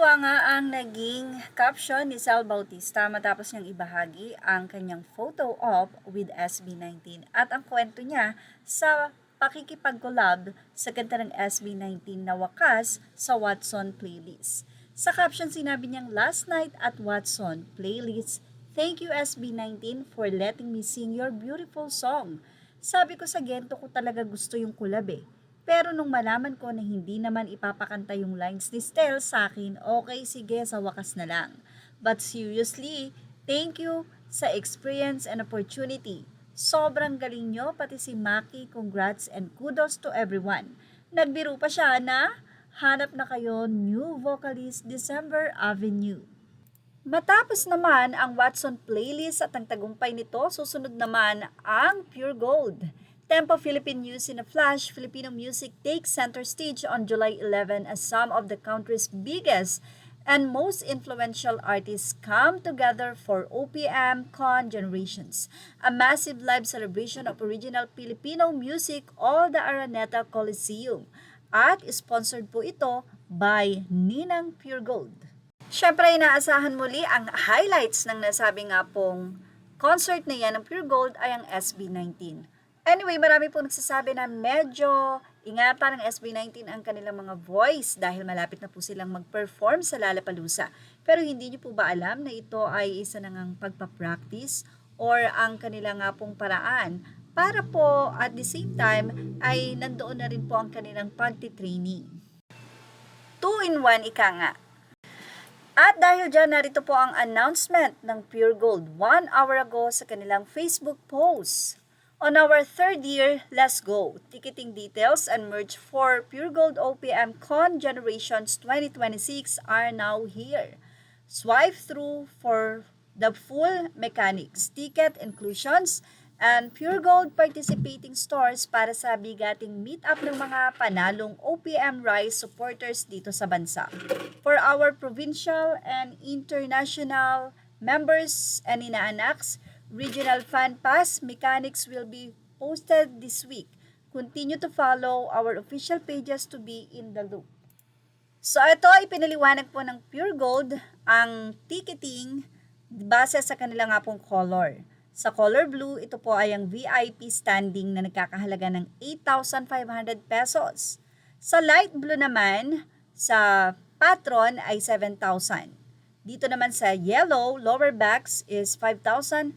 Katuwa nga ang naging caption ni Sal Bautista matapos niyang ibahagi ang kanyang photo op with SB19 at ang kwento niya sa pakikipag-collab sa kanta ng SB19 na Wakas sa Watson playlist. Sa caption sinabi niyang, "Last night at Watson playlist, thank you SB19 for letting me sing your beautiful song. Sabi ko sa Gento ko talaga gusto yung collab eh. Pero nung malaman ko na hindi naman ipapakanta yung lines ni Stel sa akin, okay sige sa wakas na lang. But seriously, thank you sa experience and opportunity. Sobrang galing nyo, pati si Maki, congrats and kudos to everyone." Nagbiro pa siya na hanap na kayo new vocalist December Avenue. Matapos naman ang Watson playlist at ang tagumpay nito, susunod naman ang Pure Gold. Tempo Philippine News in a Flash, Filipino music takes center stage on July 11 as some of the country's biggest and most influential artists come together for OPM Con Generations, a massive live celebration of original Filipino music all the Araneta Coliseum. At sponsored po ito by Ninang Pure Gold. Siyempre, inaasahan muli ang highlights ng nasabi nga pong concert na yan ng Pure Gold ay ang SB19. Anyway, marami po nagsasabi na medyo ingatan ng SB19 ang kanilang mga voice dahil malapit na po silang mag-perform sa Lollapalooza. Pero hindi niyo po ba alam na ito ay isa na ngang pagpapractice or ang kanilang nga pong paraan para po at the same time ay nandoon na rin po ang kanilang pagtitraining. 2-in-1 ika nga. At dahil dyan, narito po ang announcement ng Pure Gold 1 hour ago sa kanilang Facebook post. On our third year, let's go. Ticketing details and merch for Pure Gold OPM Con Generations 2026 are now here. Swipe through for the full mechanics, ticket inclusions, and Pure Gold participating stores para sa bigating meet-up ng mga panalong OPM Rise supporters dito sa bansa. For our provincial and international members and inaanaks, regional fan pass mechanics will be posted this week. Continue to follow our official pages to be in the loop. So ito ay pinaliwanag po ng Pure Gold ang ticketing base sa kanila nga pong color. Sa color blue, ito po ay ang VIP standing na nagkakahalaga ng 8,500 pesos. Sa light blue naman, sa patron ay 7,000. Dito naman sa yellow, lower backs is 5,500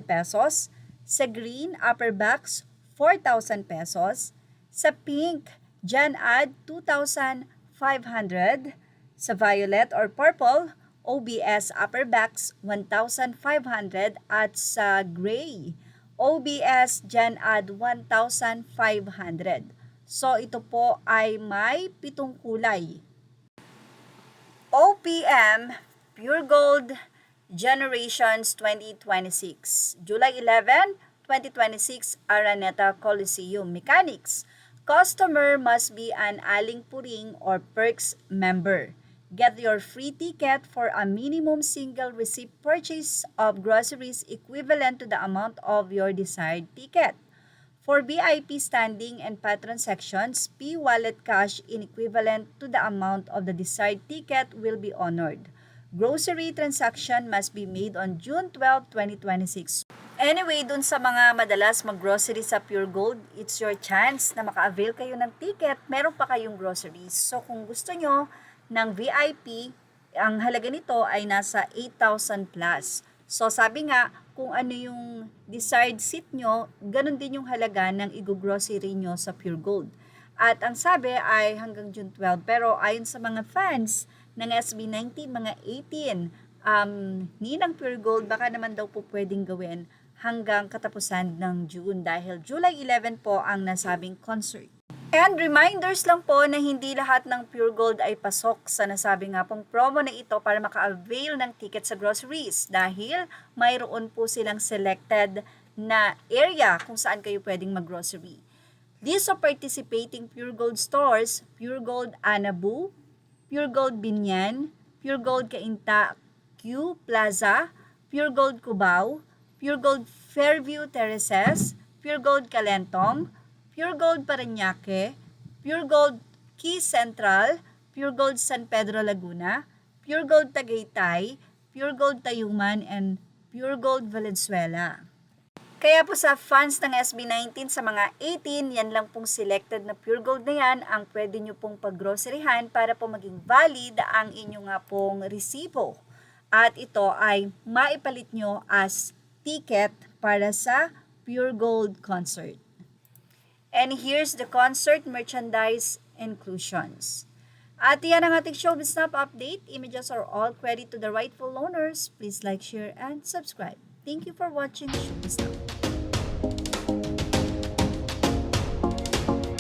pesos. Sa green, upper backs, 4,000 pesos. Sa pink, dyan add 2,500. Sa violet or purple, OBS upper backs 1,500 at sa gray, OBS dyan add 1,500. So ito po ay may 7 kulay. OPM Pure Gold Generations 2026, July 11, 2026, Araneta Coliseum. Mechanics: customer must be an Aling Puring or Perks member. Get your free ticket for a minimum single receipt purchase of groceries equivalent to the amount of your desired ticket. For VIP standing and patron sections, P-Wallet cash in equivalent to the amount of the desired ticket will be honored. Grocery transaction must be made on June 12, 2026. Anyway, dun sa mga madalas mag-grocery sa Pure Gold, it's your chance na maka-avail kayo ng ticket, meron pa kayong groceries. So kung gusto nyo ng VIP, ang halaga nito ay nasa 8,000 plus. So sabi nga, kung ano yung desired seat nyo, ganun din yung halaga ng i-grocery nyo sa Pure Gold. At ang sabi ay hanggang June 12, pero ayon sa mga fans ng SB19, mga 18, Ninang Pure Gold, baka naman daw po pwedeng gawin hanggang katapusan ng June dahil July 11 po ang nasabing concert. And reminders lang po na hindi lahat ng Pure Gold ay pasok sa nasabi nga pong promo na ito para maka-avail ng ticket sa groceries dahil mayroon po silang selected na area kung saan kayo pwedeng mag-grocery. List of participating Pure Gold stores: Pure Gold Anabu, Pure Gold Binyan, Pure Gold Cainta Q Plaza, Pure Gold Cubao, Pure Gold Fairview Terraces, Pure Gold Calentong, Pure Gold Parañaque, Pure Gold Key Central, Pure Gold San Pedro Laguna, Pure Gold Tagaytay, Pure Gold Tayuman, and Pure Gold Valenzuela. Kaya po sa fans ng SB19 sa mga 18, yan lang pong selected na Pure Gold na yan ang pwede nyo pong paggroceryhan para po maging valid ang inyong nga pong resibo. At ito ay maipalit nyo as ticket para sa Pure Gold concert. And here's the concert merchandise inclusions. At yan ang ating Showbiz Snap update. Images are all credit to the rightful owners. Please like, share, and subscribe. Thank you for watching Showbiz Snap.